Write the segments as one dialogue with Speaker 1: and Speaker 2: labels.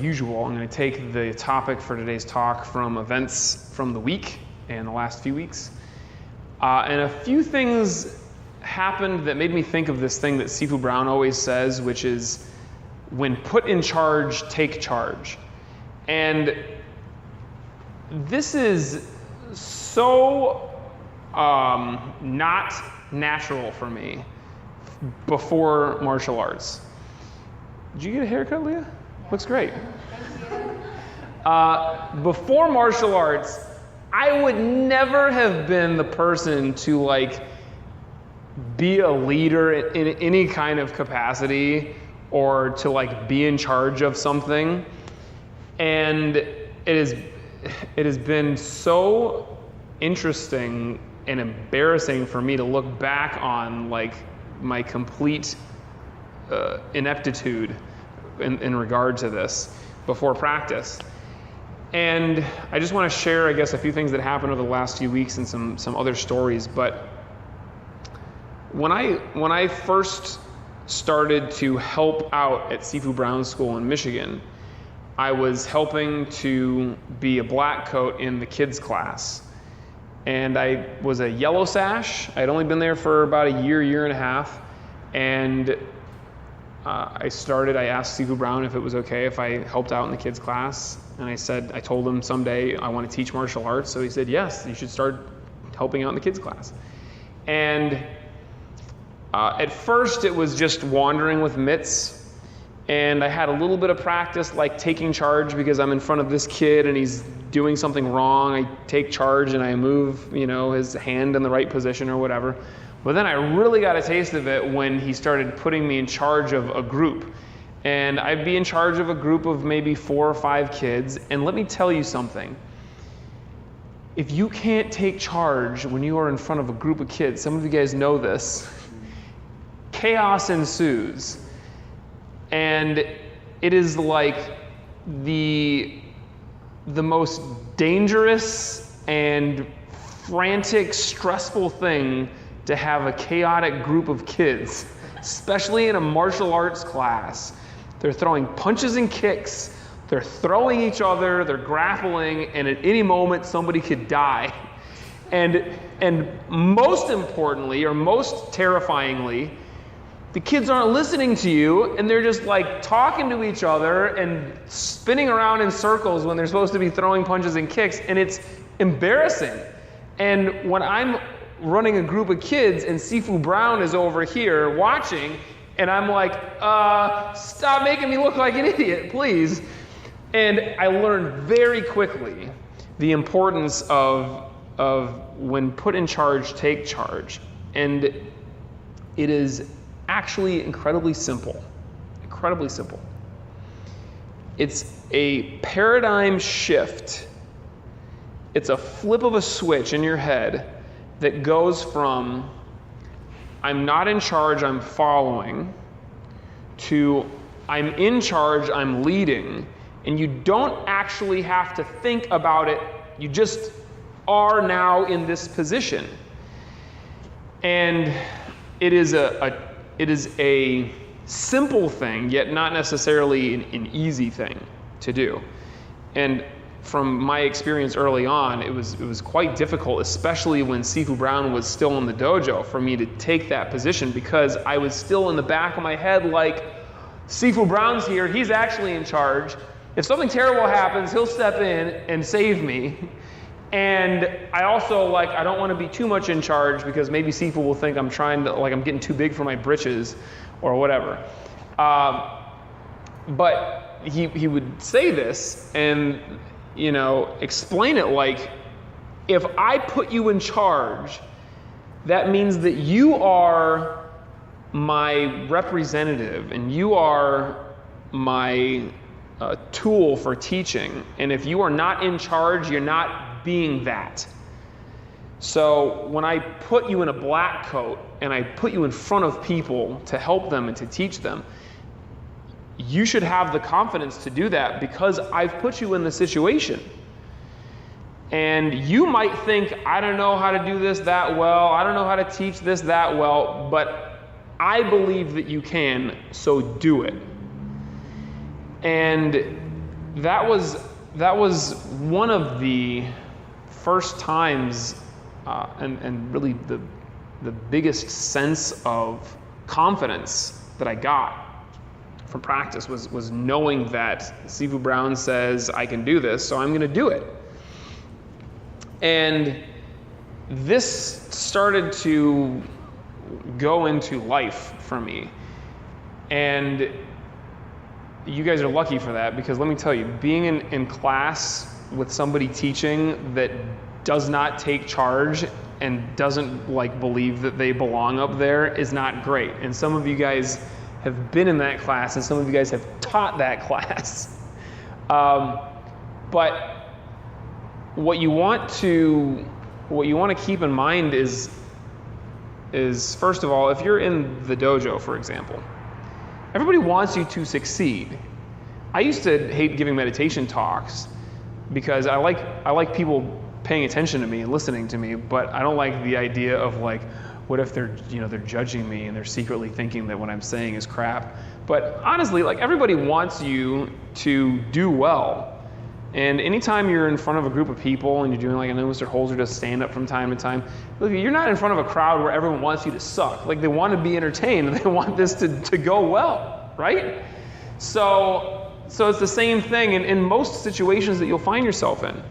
Speaker 1: usual, I'm going to take the topic for today's talk from events from the week and the last few weeks. And a few things happened that made me think of this thing that Sifu Brown always says, which is, when put in charge, take charge. And this is so not natural for me before martial arts. Did you get a haircut, Leah? Looks great. Before martial arts, I would never have been the person to be a leader in any kind of capacity or to be in charge of something. And it has been so interesting and embarrassing for me to look back on my complete ineptitude in regard to this before practice. And I just want to share, I guess, a few things that happened over the last few weeks and some other stories. But when I first started to help out at Sifu Brown School in Michigan, I was helping to be a black coat in the kids class. And I was a yellow sash. I'd only been there for about a year and a half. And I asked Sifu Brown if it was okay if I helped out in the kids class. And I told him someday I want to teach martial arts. So he said, yes, you should start helping out in the kids class. And at first it was just wandering with mitts. And I had a little bit of practice, taking charge, because I'm in front of this kid and he's doing something wrong. I take charge and I move, his hand in the right position or whatever. But then I really got a taste of it when he started putting me in charge of a group. And I'd be in charge of a group of maybe 4 or 5 kids. And let me tell you something. If you can't take charge when you are in front of a group of kids, some of you guys know this, chaos ensues. And it is the most dangerous and frantic, stressful thing to have a chaotic group of kids, especially in a martial arts class. They're throwing punches and kicks, they're throwing each other, they're grappling, and at any moment somebody could die. And most importantly, or most terrifyingly, the kids aren't listening to you, and they're just talking to each other and spinning around in circles when they're supposed to be throwing punches and kicks, and it's embarrassing. And when I'm running a group of kids and Sifu Brown is over here watching, and I'm stop making me look like an idiot, please. And I learned very quickly the importance of when put in charge, take charge. And it is actually incredibly simple. Incredibly simple. It's a paradigm shift. It's a flip of a switch in your head that goes from I'm not in charge, I'm following, to I'm in charge, I'm leading. And you don't actually have to think about it. You just are now in this position. And it is a simple thing, yet not necessarily an easy thing to do. And from my experience early on, it was quite difficult, especially when Sifu Brown was still in the dojo, for me to take that position, because I was still in the back of my head Sifu Brown's here, he's actually in charge. If something terrible happens, he'll step in and save me. And I also, I don't want to be too much in charge, because maybe Sifu will think I'm trying to, I'm getting too big for my britches or whatever. But he would say this and, explain it if I put you in charge, that means that you are my representative and you are my tool for teaching. And if you are not in charge, you're not being that. So when I put you in a black coat and I put you in front of people to help them and to teach them, you should have the confidence to do that, because I've put you in the situation. And you might think, I don't know how to do this that well, I don't know how to teach this that well, but I believe that you can, so do it. And that was one of the first times, and really the biggest sense of confidence that I got from practice was knowing that Sifu Brown says I can do this, so I'm going to do it. And this started to go into life for me. And you guys are lucky for that, because let me tell you, being in class with somebody teaching that does not take charge and doesn't believe that they belong up there is not great. And some of you guys have been in that class, and some of you guys have taught that class. But what you want to keep in mind is first of all, if you're in the dojo, for example, everybody wants you to succeed. I used to hate giving meditation talks because I like people paying attention to me and listening to me, but I don't like the idea of what if they're judging me and they're secretly thinking that what I'm saying is crap. But honestly, everybody wants you to do well. And anytime you're in front of a group of people and you're doing I know Mr. Holzer does stand up from time to time, look, you're not in front of a crowd where everyone wants you to suck. They want to be entertained and they want this to go well, right? So it's the same thing in most situations that you'll find yourself in.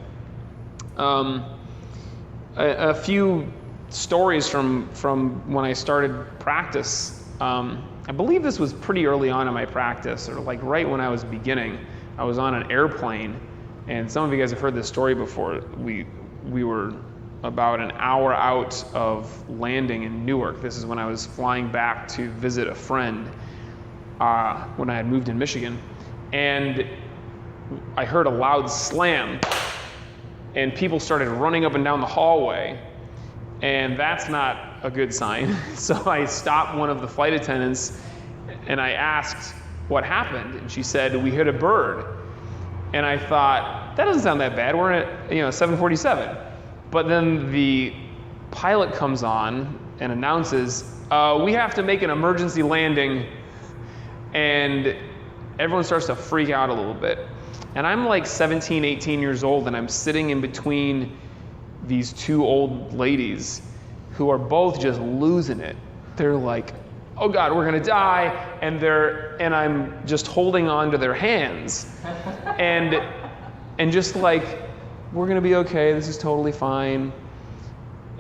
Speaker 1: A few stories from when I started practice. I believe this was pretty early on in my practice, or right when I was beginning. I was on an airplane, and some of you guys have heard this story before. We were about an hour out of landing in Newark. This is when I was flying back to visit a friend when I had moved in Michigan. And I heard a loud slam, and people started running up and down the hallway, and that's not a good sign. So I stopped one of the flight attendants, and I asked what happened, and she said, "We hit a bird." And I thought, that doesn't sound that bad. We're in a 747. But then the pilot comes on and announces, "We have to make an emergency landing," and everyone starts to freak out a little bit. And I'm 17, 18 years old, and I'm sitting in between these two old ladies who are both just losing it. They're like, "Oh God, we're gonna die," and I'm just holding on to their hands, and just we're gonna be okay. This is totally fine.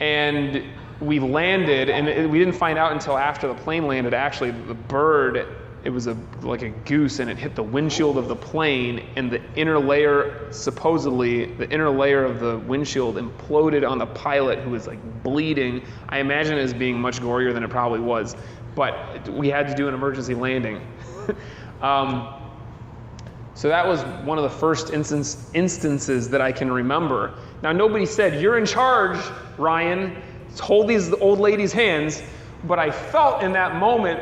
Speaker 1: And we landed, and we didn't find out until after the plane landed. Actually, the bird, it was like a goose, and it hit the windshield of the plane, and the inner layer, supposedly, the inner layer of the windshield imploded on the pilot, who was bleeding. I imagine it as being much gorier than it probably was, but we had to do an emergency landing. So that was one of the first instances that I can remember. Now, nobody said, "You're in charge, Ryan. Hold these old ladies' hands," but I felt in that moment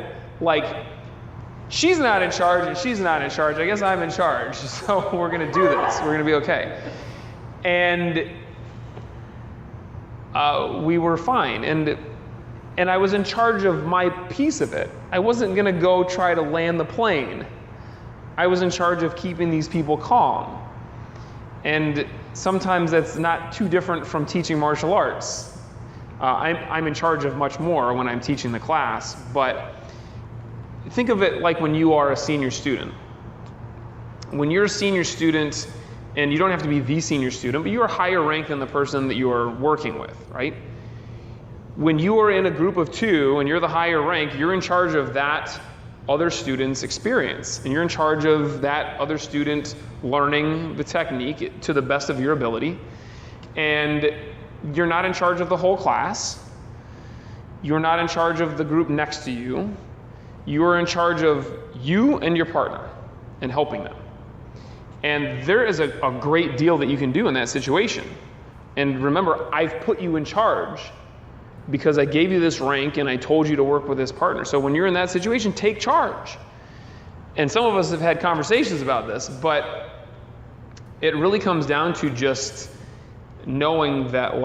Speaker 1: she's not in charge and she's not in charge. I guess I'm in charge. So we're going to do this. We're going to be okay. And we were fine. And I was in charge of my piece of it. I wasn't going to go try to land the plane. I was in charge of keeping these people calm. And sometimes that's not too different from teaching martial arts. I'm in charge of much more when I'm teaching the class, but think of it like when you are a senior student. When you're a senior student, and you don't have to be the senior student, but you are higher ranked than the person that you are working with, right? When you are in a group of two and you're the higher rank, you're in charge of that other student's experience, and you're in charge of that other student learning the technique to the best of your ability. And you're not in charge of the whole class. You're not in charge of the group next to you. You are in charge of you and your partner and helping them. And there is a great deal that you can do in that situation. And remember, I've put you in charge because I gave you this rank and I told you to work with this partner. So when you're in that situation, take charge. And some of us have had conversations about this, but it really comes down to just knowing that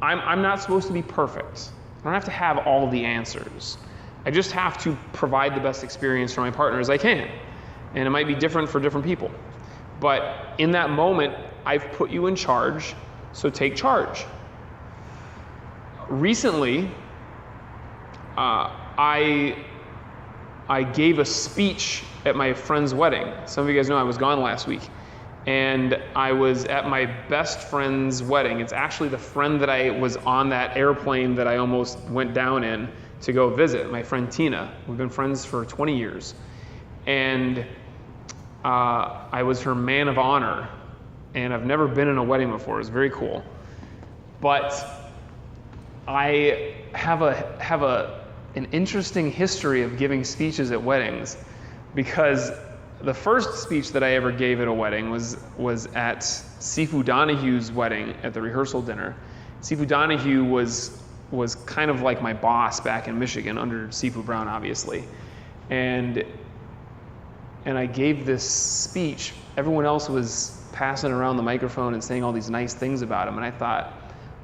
Speaker 1: I'm not supposed to be perfect. I don't have to have all the answers. I just have to provide the best experience for my partner as I can. And it might be different for different people. But in that moment, I've put you in charge, so take charge. Recently, I gave a speech at my friend's wedding. Some of you guys know I was gone last week. And I was at my best friend's wedding. It's actually the friend that I was on that airplane that I almost went down in to go visit, my friend Tina. We've been friends for 20 years. And I was her man of honor. And I've never been in a wedding before. It was very cool. But I have an interesting history of giving speeches at weddings, because the first speech that I ever gave at a wedding was at Sifu Donahue's wedding at the rehearsal dinner. Sifu Donahue was kind of like my boss back in Michigan, under Sifu Brown, obviously. And I gave this speech. Everyone else was passing around the microphone and saying all these nice things about him, and I thought,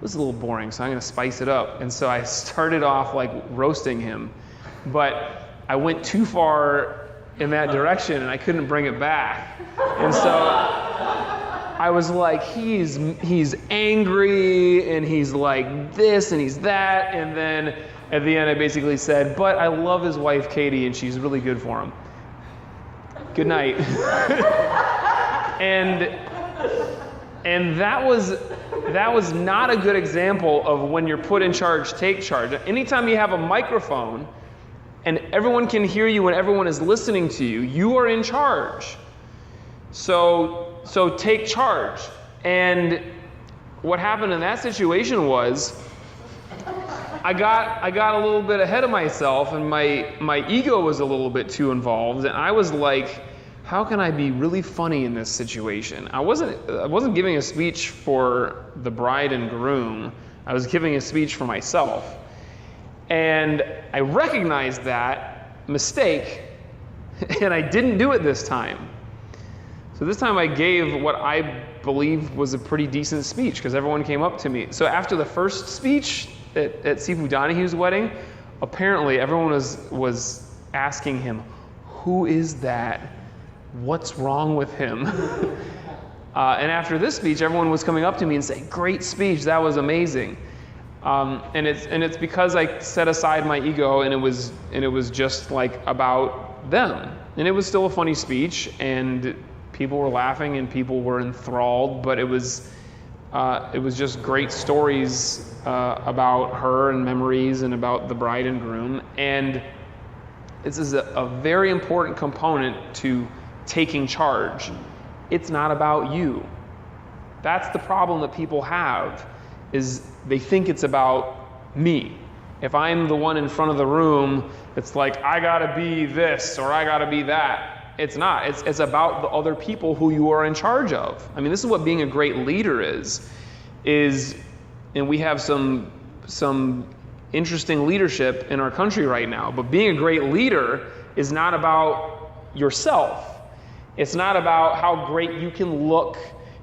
Speaker 1: this is a little boring, so I'm going to spice it up. And so I started off like roasting him, but I went too far in that direction and I couldn't bring it back. And so I was like, he's angry and he's like this and he's that. And then at the end I basically said, but I love his wife Katie and she's really good for him. Good night. And that was not a good example of when you're put in charge, take charge. Anytime you have a microphone and everyone can hear you and everyone is listening to you, you are in charge. So take charge. And what happened in that situation was I got a little bit ahead of myself, and my ego was a little bit too involved, and I was like, how can I be really funny in this situation? I wasn't giving a speech for the bride and groom. I was giving a speech for myself. And I recognized that mistake, and I didn't do it this time. So this time I gave what I believe was a pretty decent speech, because everyone came up to me. So after the first speech at Sifu Donahue's wedding, apparently everyone was asking him, who is that? What's wrong with him? And after this speech, everyone was coming up to me and saying, great speech, that was amazing. And it's because I set aside my ego, and it was just like about them. And it was still a funny speech, and people were laughing and people were enthralled, but it was just great stories about her and memories and about the bride and groom. And this is a very important component to taking charge. It's not about you. That's the problem that people have, is they think it's about me. If I'm the one in front of the room, it's like, I gotta be this or I gotta be that. It's not. It's about the other people who you are in charge of. I mean, this is what being a great leader is, and we have some interesting leadership in our country right now, but being a great leader is not about yourself. It's not about how great you can look.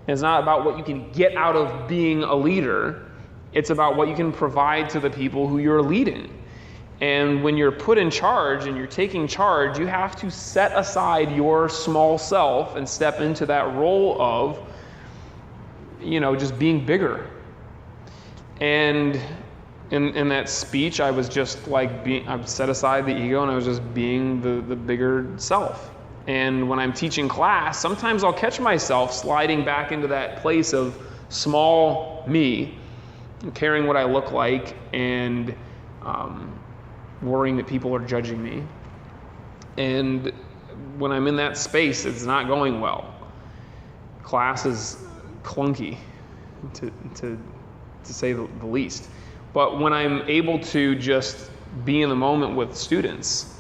Speaker 1: It's not about what you can get out of being a leader. It's about what you can provide to the people who you're leading. And when you're put in charge and you're taking charge, you have to set aside your small self and step into that role of, just being bigger. And in that speech, I was just like I set aside the ego and I was just being the bigger self. And when I'm teaching class, sometimes I'll catch myself sliding back into that place of small me, caring what I look like, and worrying that people are judging me. And when I'm in that space, it's not going well. Class is clunky, to say the least. But when I'm able to just be in the moment with students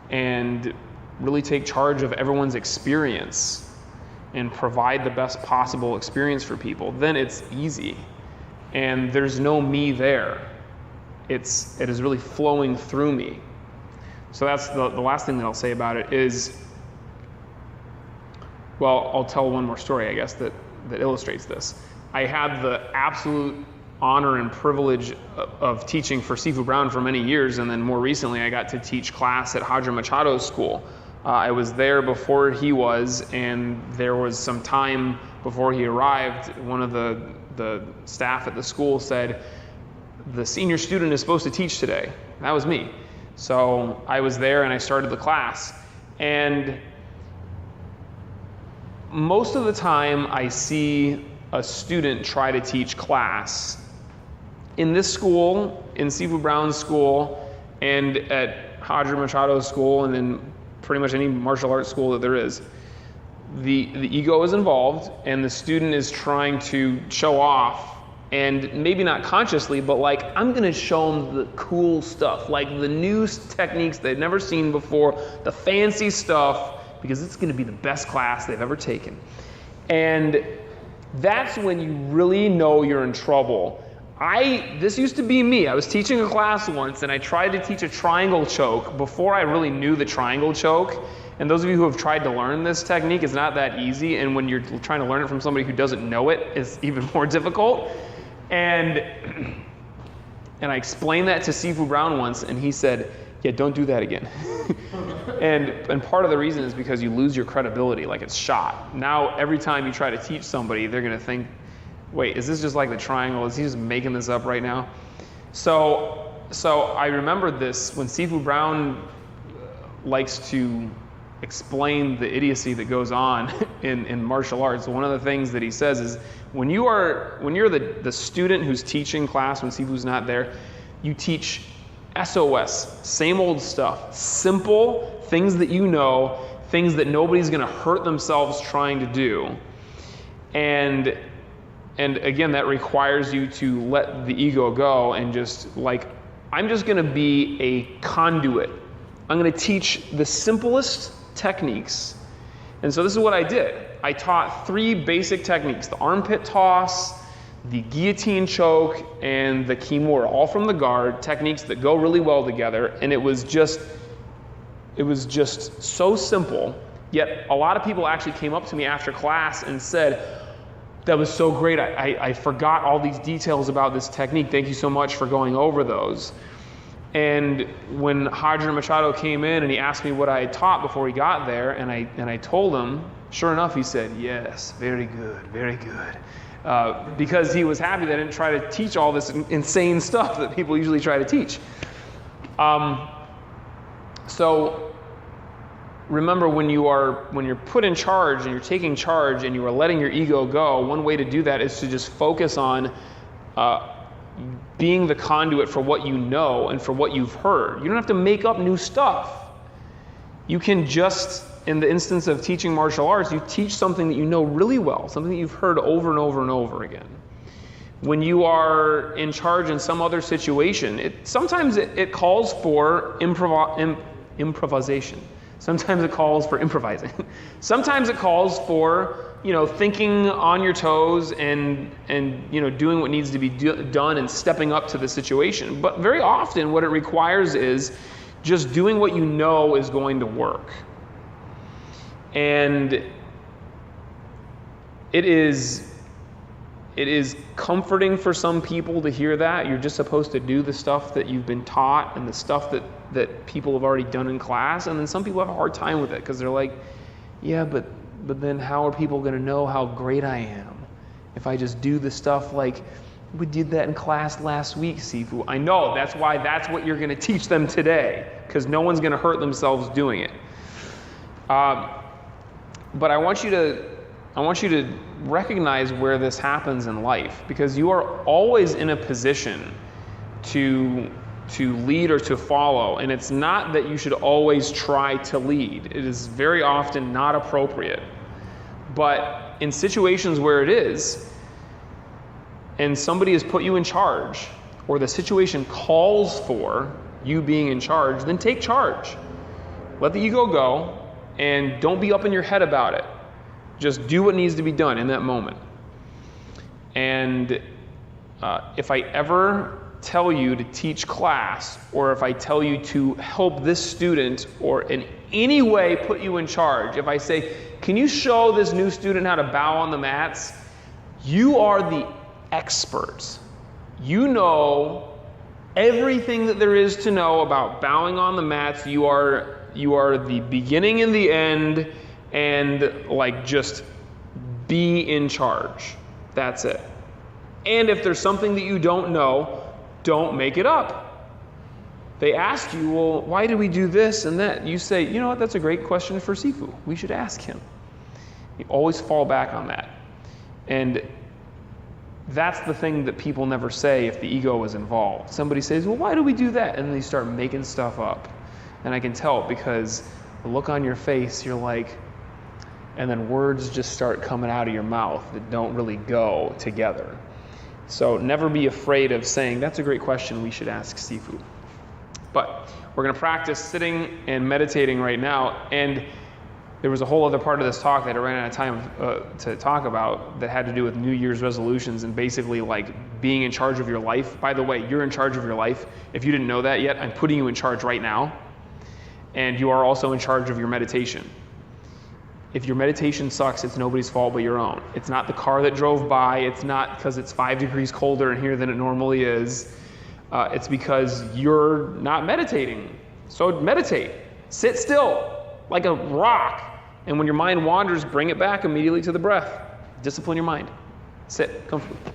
Speaker 1: and really take charge of everyone's experience and provide the best possible experience for people, then it's easy. And there's no me there. It is really flowing through me. So that's the last thing that I'll say about it is, well, I'll tell one more story, I guess, that illustrates this. I had the absolute honor and privilege of teaching for Sifu Brown for many years, and then more recently I got to teach class at Hadra Machado's school I was there before he was, and there was some time before he arrived. One of the staff at the school said, the senior student is supposed to teach today. That was me. So I was there and I started the class. And most of the time I see a student try to teach class in this school, in Sifu Brown's school, and at Roger Machado's school, and in pretty much any martial arts school that there is. The ego is involved, and the student is trying to show off, and maybe not consciously, but like, I'm gonna show them the cool stuff, like the new techniques they've never seen before, the fancy stuff, because it's gonna be the best class they've ever taken. And that's when you really know you're in trouble. This used to be me. I was teaching a class once and I tried to teach a triangle choke before I really knew the triangle choke. And those of you who have tried to learn this technique, it's not that easy. And when you're trying to learn it from somebody who doesn't know it, it's even more difficult. And I explained that to Sifu Brown once, and he said, yeah, don't do that again. and part of the reason is because you lose your credibility, like it's shot. Now, every time you try to teach somebody, they're gonna think, wait, is this just like the triangle? Is he just making this up right now? So I remembered this when Sifu Brown likes to explain the idiocy that goes on in martial arts. One of the things that he says is when you're the student who's teaching class, when Sifu's not there, you teach SOS, same old stuff, simple things that you know, things that nobody's gonna hurt themselves trying to do. And again, that requires you to let the ego go and just like, I'm just gonna be a conduit. I'm gonna teach the simplest techniques. And so this is what I did. I taught 3 basic techniques: the armpit toss, the guillotine choke, and the kimura, all from the guard, techniques that go really well together. And it was just so simple. Yet a lot of people actually came up to me after class and said, that was so great. I forgot all these details about this technique. Thank you so much for going over those. And when Roger Machado came in and he asked me what I had taught before he got there, and I told him, sure enough, he said, yes, very good, very good. Because he was happy that I didn't try to teach all this insane stuff that people usually try to teach. So remember, when you're put in charge and you're taking charge and you are letting your ego go, one way to do that is to just focus on being the conduit for what you know and for what you've heard. You don't have to make up new stuff. You can just, in the instance of teaching martial arts, you teach something that you know really well, something that you've heard over and over and over again. When you are in charge in some other situation, sometimes it calls for improvisation. Sometimes it calls for improvising. Sometimes it calls for, thinking on your toes and doing what needs to be done and stepping up to the situation. But very often what it requires is just doing what you know is going to work. And it is comforting for some people to hear that. You're just supposed to do the stuff that you've been taught and the stuff that people have already done in class. And then some people have a hard time with it because they're like, yeah, but then how are people going to know how great I am if I just do the stuff like we did that in class last week, Sifu? I know, that's what you're going to teach them today, because no one's going to hurt themselves doing it. But I want you to recognize where this happens in life, because you are always in a position to lead or to follow, and it's not that you should always try to lead. It is very often not appropriate. But in situations where it is, and somebody has put you in charge, or the situation calls for you being in charge, then take charge. Let the ego go, and don't be up in your head about it. Just do what needs to be done in that moment. And if I ever tell you to teach class, or if I tell you to help this student, or in any way put you in charge, if I say, can you show this new student how to bow on the mats? You are the experts. You know everything that there is to know about bowing on the mats. You are you are the beginning and the end, and like just be in charge. That's it. And if there's something that you don't know, don't make it up. They ask you, well, why do we do this and that? You say, you know what, that's a great question for Sifu. We should ask him. You always fall back on that. And that's the thing that people never say if the ego is involved. Somebody says, well, why do we do that? And they start making stuff up. And I can tell because the look on your face, you're like, and then words just start coming out of your mouth that don't really go together. So never be afraid of saying, that's a great question, we should ask Sifu. But we're going to practice sitting and meditating right now. And there was a whole other part of this talk that I ran out of time to talk about that had to do with New Year's resolutions and basically like being in charge of your life. By the way, you're in charge of your life. If you didn't know that yet, I'm putting you in charge right now. And you are also in charge of your meditation. If your meditation sucks, it's nobody's fault but your own. It's not the car that drove by. It's not because it's 5 degrees colder in here than it normally is. It's because you're not meditating. So meditate. Sit still like a rock. And when your mind wanders, bring it back immediately to the breath. Discipline your mind. Sit comfortably.